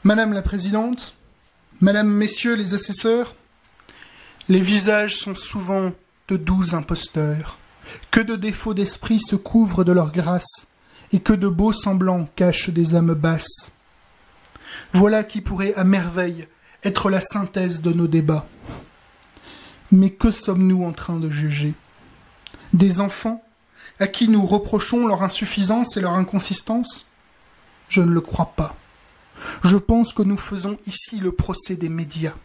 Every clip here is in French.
Madame la Présidente, Madame, Messieurs les assesseurs, les visages sont souvent de doux imposteurs. Que de défauts d'esprit se couvrent de leur grâce, et que de beaux semblants cachent des âmes basses. Voilà qui pourrait à merveille être la synthèse de nos débats. Mais que sommes-nous en train de juger? Des enfants à qui nous reprochons leur insuffisance et leur inconsistance? Je ne le crois pas. Je pense que nous faisons ici le procès des médias.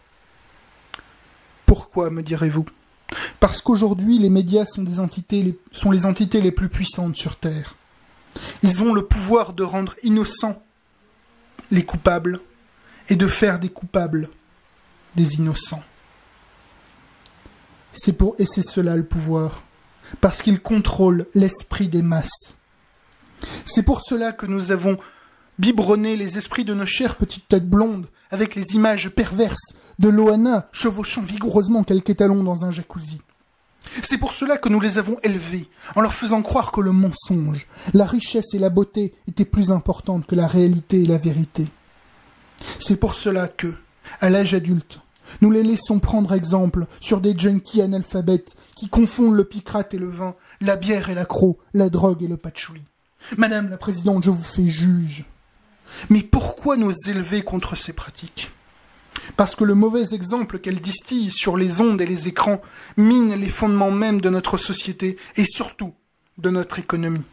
Pourquoi, me direz-vous? Parce qu'aujourd'hui, les médias sont les entités les plus puissantes sur Terre. Ils ont le pouvoir de rendre innocents les coupables et de faire des coupables des innocents. C'est cela le pouvoir, parce qu'ils contrôlent l'esprit des masses. C'est pour cela que nous avons biberonné les esprits de nos chères petites têtes blondes avec les images perverses de Loana chevauchant vigoureusement quelques étalons dans un jacuzzi. C'est pour cela que nous les avons élevés, en leur faisant croire que le mensonge, la richesse et la beauté étaient plus importantes que la réalité et la vérité. C'est pour cela que, à l'âge adulte, nous les laissons prendre exemple sur des junkies analphabètes qui confondent le picrate et le vin, la bière et l'accro, la drogue et le patchouli. Madame la Présidente, je vous fais juge. Mais pourquoi nous élever contre ces pratiques? Parce que le mauvais exemple qu'elles distillent sur les ondes et les écrans mine les fondements mêmes de notre société et surtout de notre économie.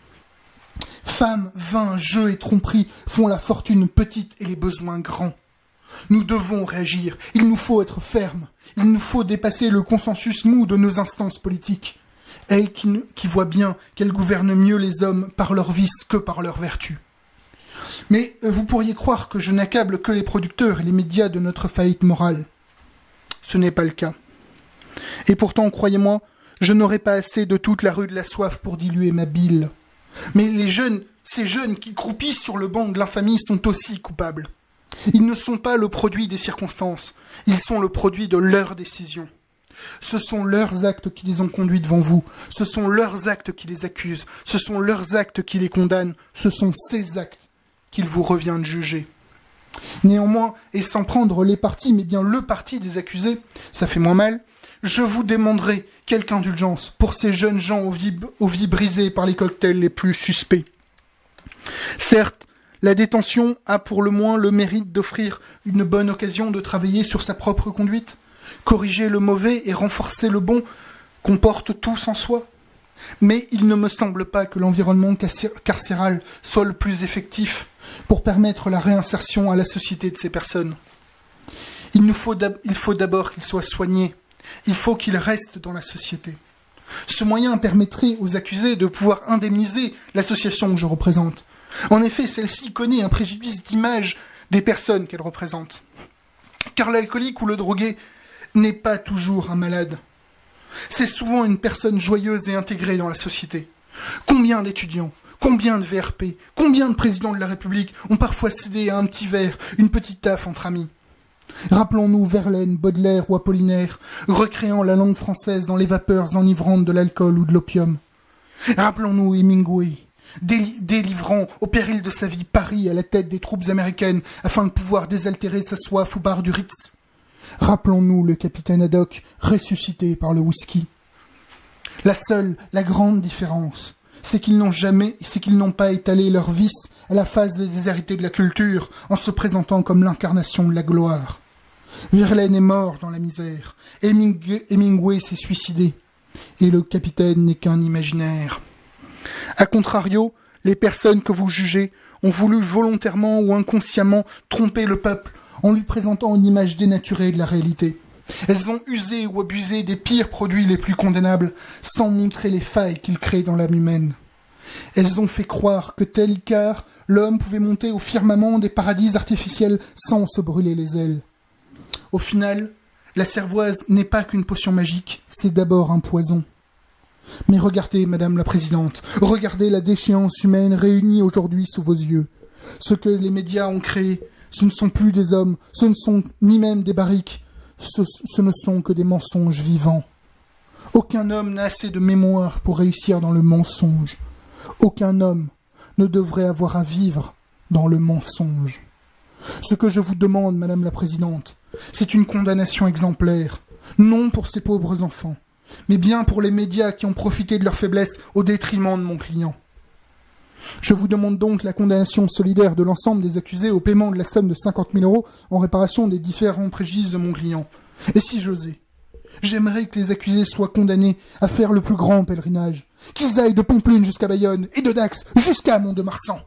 Femmes, vin, jeux et tromperies font la fortune petite et les besoins grands. Nous devons réagir, il nous faut être fermes, il nous faut dépasser le consensus mou de nos instances politiques. Elles qui voient bien qu'elles gouvernent mieux les hommes par leurs vices que par leurs vertus. Mais vous pourriez croire que je n'accable que les producteurs et les médias de notre faillite morale. Ce n'est pas le cas. Et pourtant, croyez-moi, je n'aurai pas assez de toute la rue de la soif pour diluer ma bile. Mais ces jeunes qui croupissent sur le banc de l'infamie sont aussi coupables. Ils ne sont pas le produit des circonstances, ils sont le produit de leurs décisions. Ce sont leurs actes qui les ont conduits devant vous, ce sont leurs actes qui les accusent, ce sont leurs actes qui les condamnent, ce sont ces actes qu'il vous revient de juger. Néanmoins, et sans prendre les partis, mais bien le parti des accusés, ça fait moins mal, je vous demanderai quelque indulgence pour ces jeunes gens aux vies brisées par les cocktails les plus suspects. Certes, la détention a pour le moins le mérite d'offrir une bonne occasion de travailler sur sa propre conduite, corriger le mauvais et renforcer le bon qu'on porte tous en soi. Mais il ne me semble pas que l'environnement carcéral soit le plus effectif pour permettre la réinsertion à la société de ces personnes. Il faut d'abord qu'ils soient soignés. Il faut qu'ils restent dans la société. Ce moyen permettrait aux accusés de pouvoir indemniser l'association que je représente. En effet, celle-ci connaît un préjudice d'image des personnes qu'elle représente. Car l'alcoolique ou le drogué n'est pas toujours un malade. C'est souvent une personne joyeuse et intégrée dans la société. Combien d'étudiants, combien de VRP, combien de présidents de la République ont parfois cédé à un petit verre, une petite taffe entre amis? Rappelons-nous Verlaine, Baudelaire ou Apollinaire, recréant la langue française dans les vapeurs enivrantes de l'alcool ou de l'opium. Rappelons-nous Hemingway, délivrant au péril de sa vie Paris à la tête des troupes américaines afin de pouvoir désaltérer sa soif au bar du Ritz. Rappelons-nous le capitaine Haddock ressuscité par le whisky. La grande différence, c'est qu'ils n'ont pas étalé leurs vices à la face des déshérités de la culture en se présentant comme l'incarnation de la gloire. Verlaine est mort dans la misère, Hemingway s'est suicidé, et le capitaine n'est qu'un imaginaire. A contrario, les personnes que vous jugez ont voulu volontairement ou inconsciemment tromper le peuple en lui présentant une image dénaturée de la réalité. Elles ont usé ou abusé des pires produits les plus condamnables, sans montrer les failles qu'ils créent dans l'âme humaine. Elles ont fait croire que tel Icare, l'homme pouvait monter au firmament des paradis artificiels sans se brûler les ailes. Au final, la cervoise n'est pas qu'une potion magique, c'est d'abord un poison. Mais regardez, Madame la Présidente, regardez la déchéance humaine réunie aujourd'hui sous vos yeux. Ce que les médias ont créé, ce ne sont plus des hommes, ce ne sont ni même des barriques, ce ne sont que des mensonges vivants. Aucun homme n'a assez de mémoire pour réussir dans le mensonge. Aucun homme ne devrait avoir à vivre dans le mensonge. Ce que je vous demande, Madame la Présidente, c'est une condamnation exemplaire, non pour ces pauvres enfants, mais bien pour les médias qui ont profité de leur faiblesse au détriment de mon client. Je vous demande donc la condamnation solidaire de l'ensemble des accusés au paiement de la somme de 50 000 € en réparation des différents préjudices de mon client. Et si j'osais, j'aimerais que les accusés soient condamnés à faire le plus grand pèlerinage, qu'ils aillent de Pampelune jusqu'à Bayonne et de Dax jusqu'à Mont-de-Marsan.